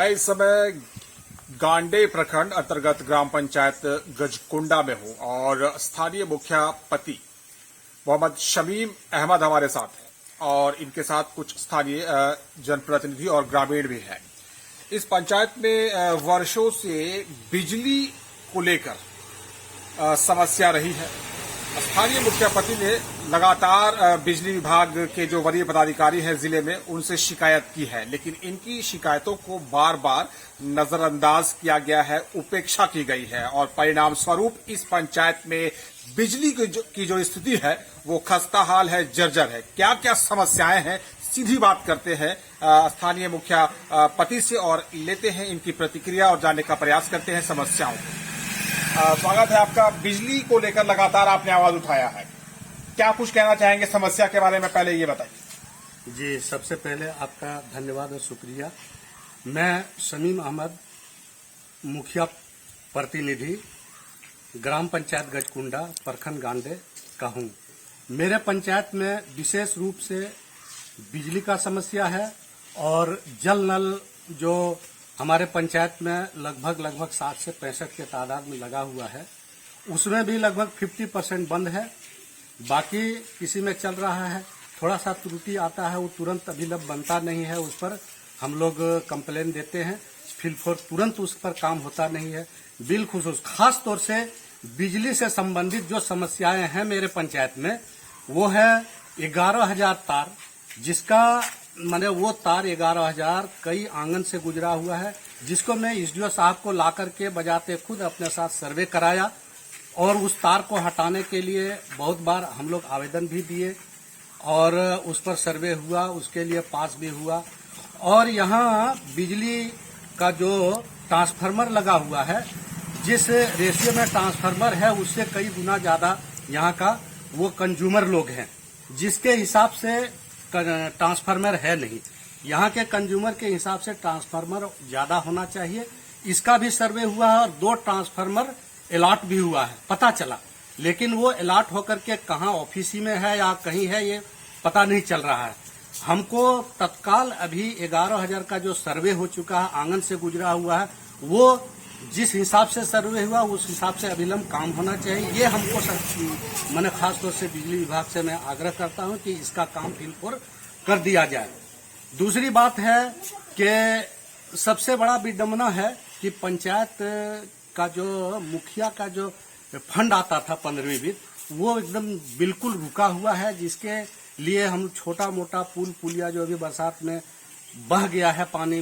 मैं इस समय गांडे प्रखंड अंतर्गत ग्राम पंचायत गजकुंडा में हूं और स्थानीय मुखिया पति मोहम्मद शमीम अहमद हमारे साथ हैं और इनके साथ कुछ स्थानीय जनप्रतिनिधि और ग्रामीण भी हैं। इस पंचायत में वर्षों से बिजली को लेकर समस्या रही है। स्थानीय मुखिया पति ने लगातार बिजली विभाग के जो वरीय पदाधिकारी हैं जिले में उनसे शिकायत की है, लेकिन इनकी शिकायतों को बार बार नजरअंदाज किया गया है, उपेक्षा की गई है और परिणाम स्वरूप इस पंचायत में बिजली की जो स्थिति है वो खस्ता हाल है, जर्जर है। क्या क्या समस्याएं हैं, सीधी बात करते हैं स्थानीय मुखिया पति से और लेते हैं इनकी प्रतिक्रिया और जानने का प्रयास करते हैं समस्याओं को। स्वागत है आपका। बिजली को लेकर लगातार आपने आवाज उठाया है, क्या कुछ कहना चाहेंगे समस्या के बारे में, पहले ये बताइए। जी, सबसे पहले आपका धन्यवाद और शुक्रिया। मैं शमीम अहमद, मुखिया प्रतिनिधि, ग्राम पंचायत गजकुंडा, प्रखंड गांडे का हूँ। मेरे पंचायत में विशेष रूप से बिजली का समस्या है और जल नल जो हमारे पंचायत में लगभग 60 से 65 के तादाद में लगा हुआ है, उसमें भी लगभग 50% बंद है। बाकी किसी में चल रहा है, थोड़ा सा त्रुटि आता है, वो तुरंत अभिलंब बनता नहीं है, उस पर हम लोग कंप्लेन देते हैं, फिर तुरंत उस पर काम होता नहीं है। बिलखुसूस खास तौर से बिजली से संबंधित जो समस्याएं हैं मेरे पंचायत में, वो है 11,000 तार, जिसका मैंने वो तार 11,000 कई आंगन से गुजरा हुआ है, जिसको मैं एसडीओ साहब को ला करके बजाते खुद अपने साथ सर्वे कराया और उस तार को हटाने के लिए बहुत बार हम लोग आवेदन भी दिए और उस पर सर्वे हुआ, उसके लिए पास भी हुआ। और यहाँ बिजली का जो ट्रांसफार्मर लगा हुआ है, जिस रेशियो में ट्रांसफार्मर है उससे कई गुना ज्यादा यहाँ का वो कंज्यूमर लोग हैं, जिसके हिसाब से ट्रांसफार्मर है नहीं। यहाँ के कंज्यूमर के हिसाब से ट्रांसफार्मर ज्यादा होना चाहिए। इसका भी सर्वे हुआ है और 2 ट्रांसफार्मर अलॉट भी हुआ है, पता चला, लेकिन वो अलॉट होकर के कहाँ ऑफिस में है या कहीं है ये पता नहीं चल रहा है। हमको तत्काल अभी 11,000 का जो सर्वे हो चुका है, आंगन से गुजरा हुआ है, वो जिस हिसाब से सर्वे हुआ उस हिसाब से अविलंब काम होना चाहिए। ये हमको मैंने खास तौर से बिजली विभाग से मैं आग्रह करता हूं कि इसका काम फिलफोर कर दिया जाए। दूसरी बात है कि सबसे बड़ा विडंबना है कि पंचायत का जो मुखिया का जो फंड आता था 15वीं वित्त, वो एकदम बिल्कुल रुका हुआ है, जिसके लिए हम छोटा मोटा पुल पुलिया जो अभी बरसात में बह गया है, पानी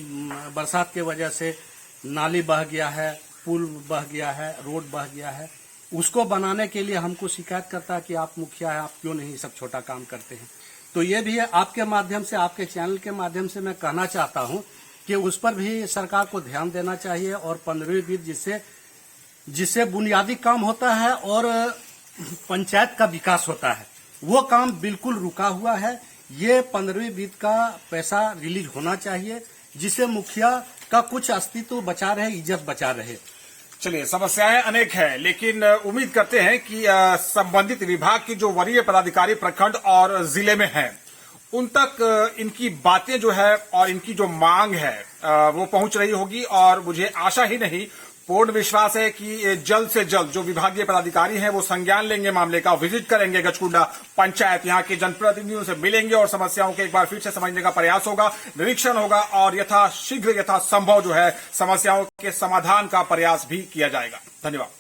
बरसात के वजह से नाली बह गया है, पुल बह गया है, रोड बह गया है, उसको बनाने के लिए हमको शिकायत करता है कि आप मुखिया है, आप क्यों नहीं सब छोटा काम करते हैं। तो ये भी है, आपके माध्यम से, आपके चैनल के माध्यम से मैं कहना चाहता हूं कि उस पर भी सरकार को ध्यान देना चाहिए और 15वीं वित्त जिससे बुनियादी काम होता है और पंचायत का विकास होता है, वो काम बिल्कुल रुका हुआ है। ये 15वीं वित्त का पैसा रिलीज होना चाहिए, जिससे मुखिया का कुछ अस्तित्व बचा रहे, इज्जत बचा रहे। चलिए, समस्याएं अनेक है, लेकिन उम्मीद करते हैं कि संबंधित विभाग की जो वरीय पदाधिकारी प्रखंड और जिले में हैं, उन तक इनकी बातें जो है और इनकी जो मांग है वो पहुंच रही होगी और मुझे आशा ही नहीं पूर्ण विश्वास है कि जल्द से जल्द जो विभागीय पदाधिकारी हैं वो संज्ञान लेंगे मामले का, विजिट करेंगे गजकुंडा पंचायत, यहाँ के जनप्रतिनिधियों से मिलेंगे और समस्याओं के एक बार फिर से समझने का प्रयास होगा, निरीक्षण होगा और यथाशीघ्र यथासंभव जो है समस्याओं के समाधान का प्रयास भी किया जाएगा। धन्यवाद।